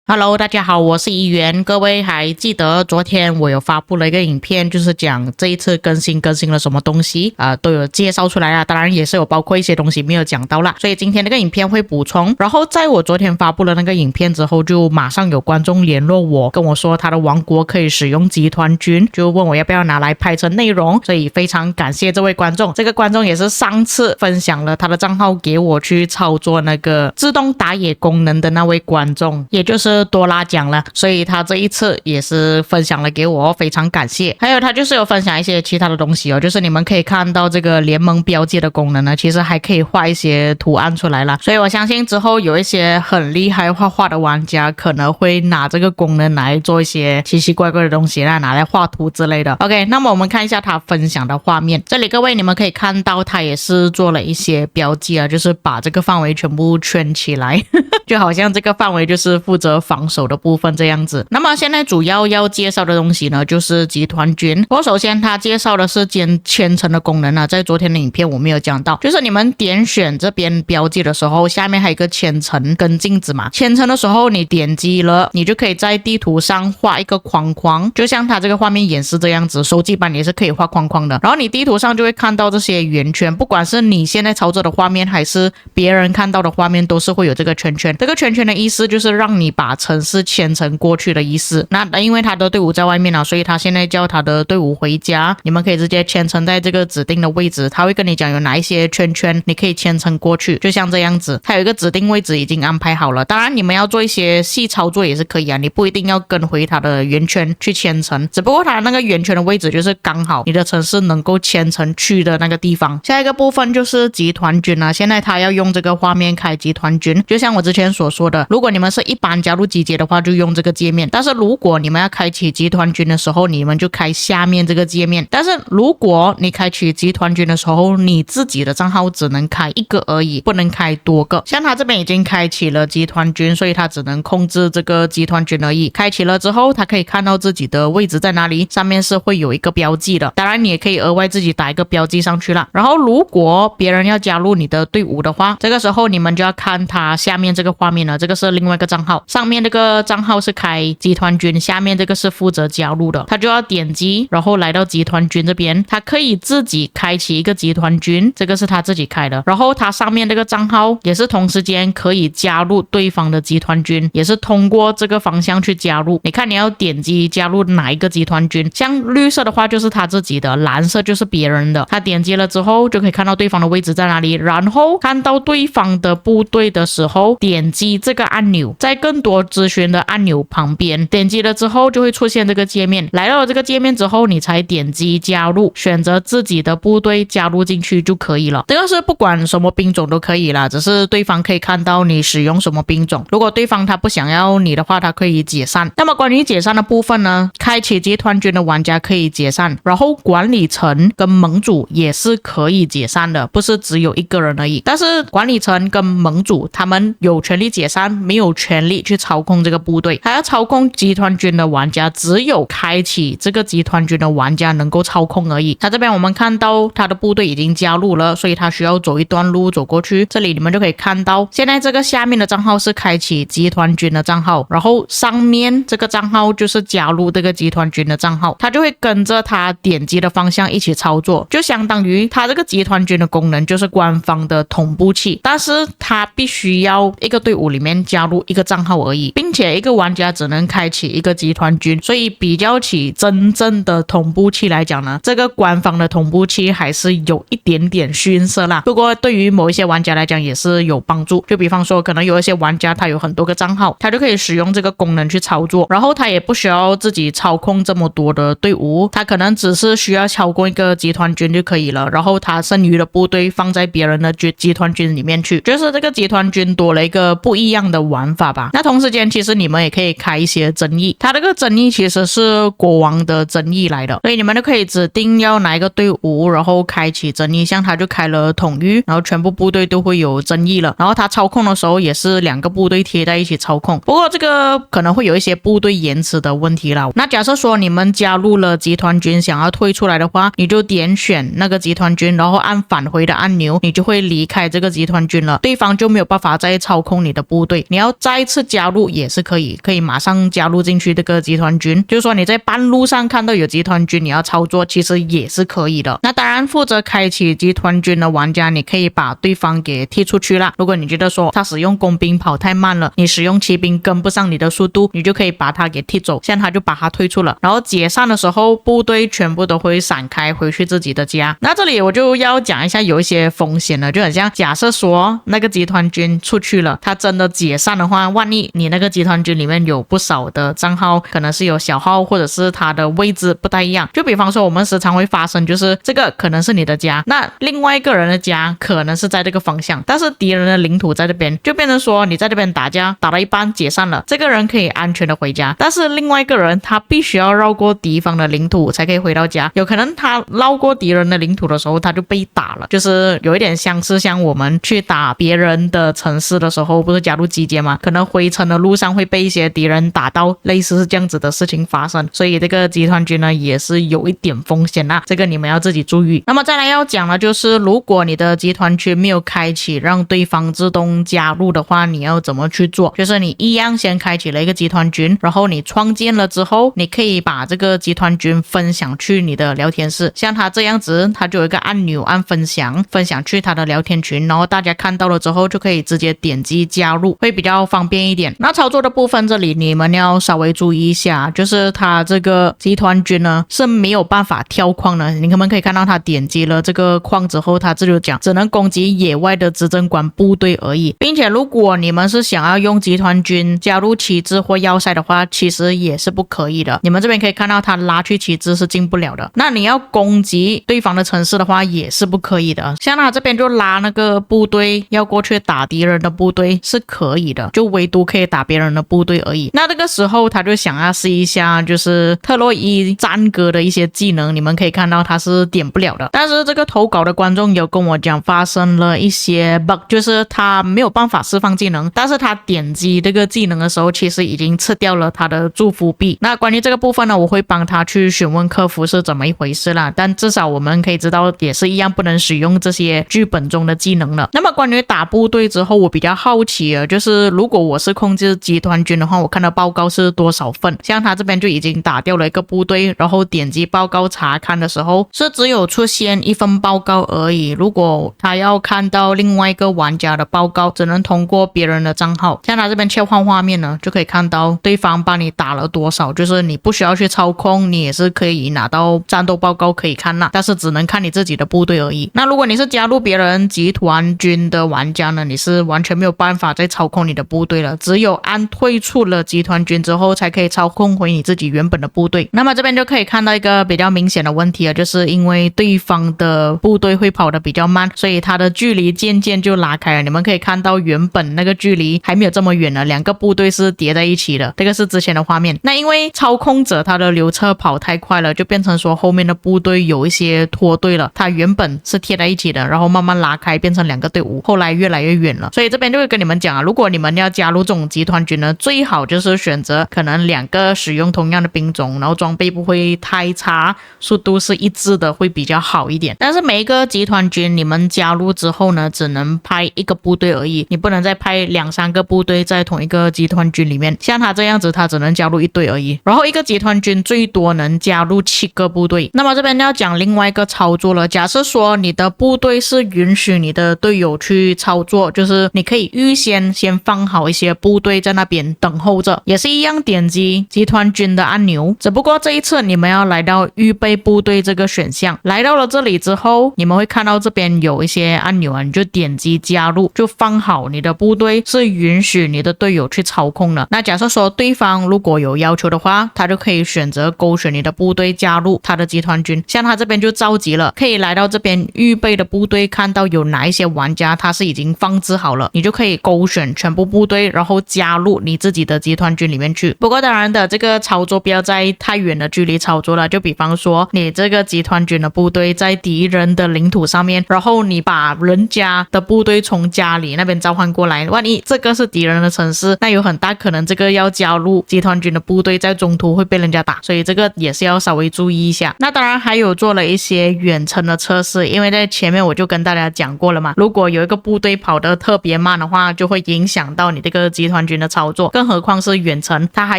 Hello， 大家好，我是怡元。各位还记得昨天我有发布了一个影片，就是讲这一次更新了什么东西都有介绍出来啊。当然也是有包括一些东西没有讲到啦，所以今天那个影片会补充。然后在我昨天发布了那个影片之后，就马上有观众联络我，跟我说他的王国可以使用集团军，就问我要不要拿来拍成内容。所以非常感谢这位观众。这个观众也是上次分享了他的账号给我去操作那个自动打野功能的那位观众，也就是多拉奖了，所以他这一次也是分享了给我，非常感谢。还有他就是有分享一些其他的东西哦，就是你们可以看到这个联盟标记的功能呢，其实还可以画一些图案出来了，所以我相信之后有一些很厉害画画的玩家可能会拿这个功能来做一些奇奇怪怪的东西，拿来画图之类的。 OK， 那么我们看一下他分享的画面，这里各位你们可以看到他也是做了一些标记啊，就是把这个范围全部圈起来就好像这个范围就是负责防守的部分这样子。那么现在主要要介绍的东西呢，就是集团军。我首先他介绍的是千层的功能啊，在昨天的影片我没有讲到，就是你们点选这边标记的时候，下面还有一个千层跟镜子嘛。千层的时候你点击了，你就可以在地图上画一个框框，就像他这个画面演示这样子，手机版也是可以画框框的。然后你地图上就会看到这些圆圈，不管是你现在操作的画面还是别人看到的画面，都是会有这个圈圈。这个圈圈的意思就是让你把城市牵成过去的意思。那因为他的队伍在外面了，所以他现在叫他的队伍回家，你们可以直接牵成在这个指定的位置，他会跟你讲有哪一些圈圈你可以牵成过去，就像这样子，他有一个指定位置已经安排好了。当然你们要做一些细操作也是可以啊，你不一定要跟回他的圆圈去牵成，只不过他那个圆圈的位置就是刚好你的城市能够牵成去的那个地方。下一个部分就是集团军啊，现在他要用这个画面开集团军，就像我之前所说的，如果你们是一般加入集结的话就用这个界面，但是如果你们要开启集团军的时候，你们就开下面这个界面。但是如果你开启集团军的时候，你自己的账号只能开一个而已，不能开多个。像他这边已经开启了集团军，所以他只能控制这个集团军而已。开启了之后，他可以看到自己的位置在哪里，上面是会有一个标记的，当然你也可以额外自己打一个标记上去啦。然后如果别人要加入你的队伍的话，这个时候你们就要看他下面这个画面了，这个是另外一个账号，上面这个账号是开集团军，下面这个是负责加入的，他就要点击然后来到集团军这边，他可以自己开启一个集团军，这个是他自己开的，然后他上面这个账号也是同时间可以加入对方的集团军，也是通过这个方向去加入。你看你要点击加入哪一个集团军，像绿色的话就是他自己的，蓝色就是别人的。他点击了之后就可以看到对方的位置在哪里，然后看到对方的部队的时候，点击这个按钮，在更多咨询的按钮旁边点击了之后就会出现这个界面。来到这个界面之后，你才点击加入，选择自己的部队加入进去就可以了。这个是不管什么兵种都可以啦，只是对方可以看到你使用什么兵种。如果对方他不想要你的话，他可以解散。那么关于解散的部分呢，开启集团军的玩家可以解散，然后管理层跟盟主也是可以解散的，不是只有一个人而已。但是管理层跟盟主他们有权利解散，没有权利去操控这个部队。还要操控集团军的玩家，只有开启这个集团军的玩家能够操控而已。他这边我们看到他的部队已经加入了，所以他需要走一段路走过去。这里你们就可以看到，现在这个下面的账号是开启集团军的账号，然后上面这个账号就是加入这个集团军的账号，他就会跟着他点击的方向一起操作，就相当于他这个集团军的功能就是官方的同步器，但是他必须要一个队伍里面加入一个账号而已，并且一个玩家只能开启一个集团军，所以比较起真正的同步器来讲呢，这个官方的同步器还是有一点点逊色啦。不过对于某一些玩家来讲也是有帮助，就比方说可能有一些玩家他有很多个账号，他就可以使用这个功能去操作，然后他也不需要自己操控这么多的队伍，他可能只是需要操控一个集团军就可以了，然后他剩余的部队放在别人的集团军里面去，就是这个集团军多了一个不一样的玩法吧。那同时之间其实你们也可以开一些争议，它这个争议其实是国王的争议来的，所以你们就可以指定要哪一个队伍，然后开启争议，像他就开了统御，然后全部部队都会有争议了，然后他操控的时候也是2个部队贴在一起操控，不过这个可能会有一些部队延迟的问题啦。那假设说你们加入了集团军想要退出来的话，你就点选那个集团军，然后按返回的按钮，你就会离开这个集团军了，对方就没有办法再操控你的部队，你要再次加入也是可以马上加入进去这个集团军，就是说你在半路上看到有集团军你要操作其实也是可以的。那当然负责开启集团军的玩家，你可以把对方给踢出去啦，如果你觉得说他使用工兵跑太慢了，你使用骑兵跟不上你的速度，你就可以把他给踢走，像他就把他退出了，然后解散的时候部队全部都会闪开回去自己的家。那这里我就要讲一下有一些风险了，就很像假设说那个集团军出去了，他真的解散的话，万一你那个集团军里面有不少的账号可能是有小号，或者是他的位置不太一样，就比方说我们时常会发生就是这个可能是你的家，那另外一个人的家可能是在这个方向，但是敌人的领土在这边，就变成说你在这边打架打到一半解散了，这个人可以安全的回家，但是另外一个人他必须要绕过敌方的领土才可以回到家，有可能他绕过敌人的领土的时候他就被打了，就是有一点像是像我们去打别人的城市的时候不是加入集结吗，可能回程的路上会被一些敌人打到，类似是这样子的事情发生，所以这个集团军呢也是有一点风险啦，这个你们要自己注意。那么再来要讲的就是如果你的集团军没有开启让对方自动加入的话，你要怎么去做，就是你一样先开启了一个集团军，然后你创建了之后，你可以把这个集团军分享去你的聊天室，像他这样子他就有一个按钮按分享去他的聊天群，然后大家看到了之后就可以直接点击加入，会比较方便一点。那操作的部分这里你们要稍微注意一下，就是他这个集团军呢是没有办法跳矿的，你们可以看到他点击了这个矿之后，他这就讲只能攻击野外的执政官部队而已，并且如果你们是想要用集团军加入旗帜或要塞的话，其实也是不可以的，你们这边可以看到他拉去旗帜是进不了的，那你要攻击对方的城市的话也是不可以的，像他这边就拉那个部队要过去打敌人的部队是可以的，就唯独可以打别人的部队而已。那这个时候他就想要试一下就是特洛伊战歌的一些技能，你们可以看到他是点不了的，但是这个投稿的观众有跟我讲发生了一些 bug， 就是他没有办法释放技能，但是他点击这个技能的时候其实已经吃掉了他的祝福币。那关于这个部分呢，我会帮他去询问客服是怎么一回事啦，但至少我们可以知道也是一样不能使用这些剧本中的技能了。那么关于打部队之后，我比较好奇的就是如果我是控制集团军的话，我看到报告是多少份，像他这边就已经打掉了一个部队，然后点击报告查看的时候是只有出现1份报告而已，如果他要看到另外一个玩家的报告只能通过别人的账号，像他这边切换画面呢就可以看到对方帮你打了多少，就是你不需要去操控，你也是可以拿到战斗报告可以看啦，但是只能看你自己的部队而已。那如果你是加入别人集团军的玩家呢，你是完全没有办法再操控你的部队了，只有按退出了集团军之后才可以操控回你自己原本的部队。那么这边就可以看到一个比较明显的问题了，就是因为对方的部队会跑得比较慢，所以它的距离渐渐就拉开了，你们可以看到原本那个距离还没有这么远了，2个部队是叠在一起的，这个是之前的画面。那因为操控者他的流车跑太快了，就变成说后面的部队有一些脱队了，它原本是贴在一起的，然后慢慢拉开变成2个队伍，后来越来越远了。所以这边就会跟你们讲啊，如果你们要加入这种集团军呢，最好就是选择可能2个使用同样的兵种，然后装备不会太差，速度是一致的，会比较好一点。但是每一个集团军你们加入之后呢，只能派1个部队而已，你不能再派2-3个部队在同一个集团军里面，像他这样子他只能加入1队而已，然后一个集团军最多能加入7个部队。那么这边要讲另外一个操作了，假设说你的部队是允许你的队友去操作，就是你可以预先放好一些部队在那边等候着，也是一样点击集团军的按钮，只不过这一次你们要来到预备部队这个选项，来到了这里之后你们会看到这边有一些按钮啊，你就点击加入，就放好你的部队是允许你的队友去操控了。那假设说对方如果有要求的话，他就可以选择勾选你的部队加入他的集团军，像他这边就召集了，可以来到这边预备的部队，看到有哪一些玩家他是已经放置好了，你就可以勾选全部部队，然后加加入你自己的集团军里面去。不过当然的，这个操作不要在太远的距离操作了，就比方说你这个集团军的部队在敌人的领土上面，然后你把人家的部队从家里那边召唤过来，万一这个是敌人的城市，那有很大可能这个要加入集团军的部队在中途会被人家打，所以这个也是要稍微注意一下。那当然还有做了一些远程的测试，因为在前面我就跟大家讲过了嘛，如果有一个部队跑得特别慢的话，就会影响到你这个集团军的操作，更何况是远程，它还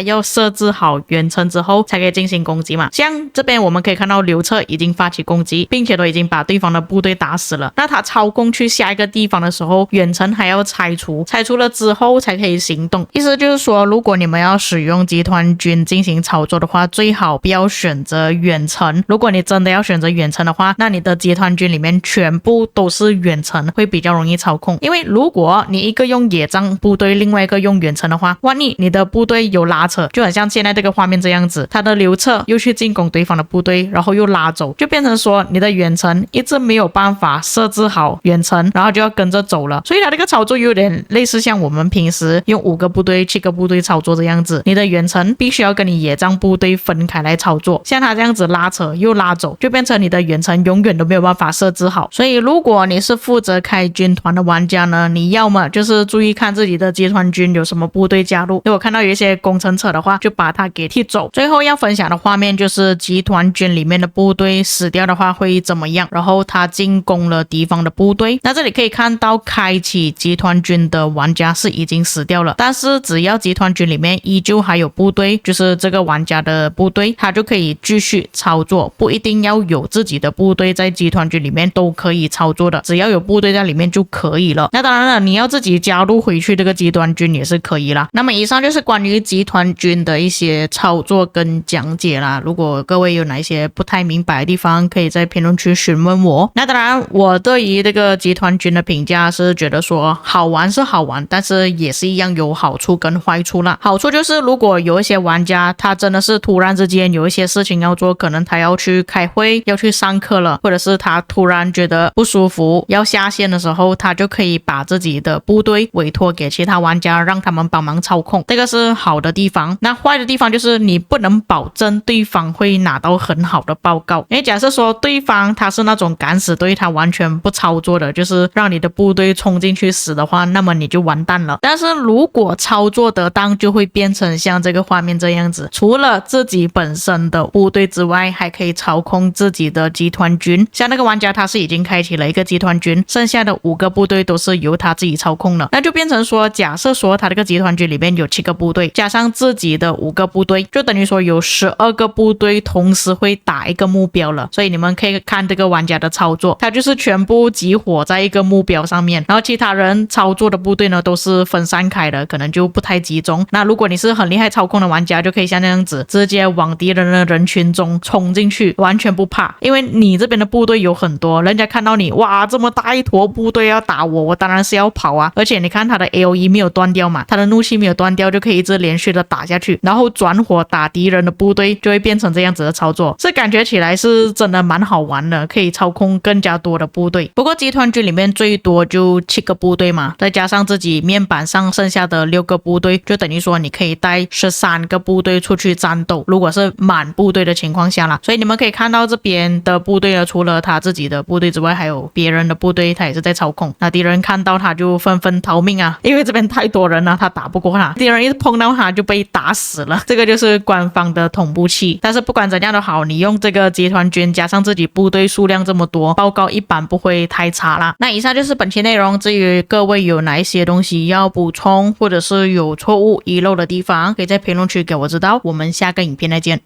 要设置好远程之后才可以进行攻击嘛。像这边我们可以看到刘彻已经发起攻击，并且都已经把对方的部队打死了，那他操控去下一个地方的时候，远程还要拆除了之后才可以行动。意思就是说，如果你们要使用集团军进行操作的话，最好不要选择远程。如果你真的要选择远程的话，那你的集团军里面全部都是远程，会比较容易操控。因为如果你一个用野战部队，另外一个用远程的话，万一你的部队有拉扯，就很像现在这个画面这样子，他的刘彻又去进攻对方的部队，然后又拉走，就变成说你的远程一直没有办法设置好远程，然后就要跟着走了。所以他这个操作有点类似像我们平时用5个部队7个部队操作这样子，你的远程必须要跟你野战部队分开来操作，像他这样子拉扯又拉走，就变成你的远程永远都没有办法设置好。所以如果你是负责开军团的玩家呢，你要么就是注意看自己的集团军有什么部队加入，如果看到有一些工程车的话，就把它给踢走。最后要分享的画面就是集团军里面的部队死掉的话会怎么样，然后他进攻了敌方的部队。那这里可以看到开启集团军的玩家是已经死掉了，但是只要集团军里面依旧还有部队，就是这个玩家的部队，他就可以继续操作，不一定要有自己的部队在集团军里面都可以操作的，只要有部队在里面就可以了。那当然了，你要自己加入回去这个集团军也是可以啦。那么以上就是关于集团军的一些操作跟讲解啦，如果各位有哪一些不太明白的地方，可以在评论区询问我。那当然我对于这个集团军的评价是觉得说好玩是好玩，但是也是一样有好处跟坏处啦。好处就是如果有一些玩家他真的是突然之间有一些事情要做，可能他要去开会要去上课了，或者是他突然觉得不舒服要下线的时候，他就可以把自己的部队委托给其他玩家，让他们帮忙操控，这个是好的地方。那坏的地方就是你不能保证对方会拿到很好的报告，因为假设说对方他是那种敢死队，他完全不操作的，就是让你的部队冲进去死的话，那么你就完蛋了。但是如果操作得当，就会变成像这个画面这样子，除了自己本身的部队之外，还可以操控自己的集团军。像那个玩家他是已经开启了一个集团军，剩下的5个部队都是由他自己操控了，那就变成说假设说他这个集团军里面有7个部队，加上自己的5个部队，就等于说有12个部队同时会打一个目标了。所以你们可以看这个玩家的操作，他就是全部集火在一个目标上面，然后其他人操作的部队呢都是分散开的，可能就不太集中。那如果你是很厉害操控的玩家，就可以像那样子直接往敌人的人群中冲进去，完全不怕，因为你这边的部队有很多，人家看到你哇这么大一坨部队要打我，我当然是要跑啊。而且你看他的 AOE 没有断掉嘛，他的怒气没有断掉，就可以一直连续的打下去，然后转火打敌人的部队，就会变成这样子的操作。这感觉起来是真的蛮好玩的，可以操控更加多的部队。不过集团军里面最多就7个部队嘛，再加上自己面板上剩下的6个部队，就等于说你可以带13个部队出去战斗，如果是满部队的情况下啦。所以你们可以看到这边的部队呢，除了他自己的部队之外，还有别人的部队他也是在操控。那敌人看到他就纷纷逃命啊，因为这边太多人了，他打不过他，敌人一碰到他就被打死了。这个就是官方的同步器。但是不管怎样都好，你用这个集团军加上自己部队数量这么多，报告一般不会太差啦。那以上就是本期内容，至于各位有哪一些东西要补充，或者是有错误遗漏的地方，可以在评论区给我知道。我们下个影片再见。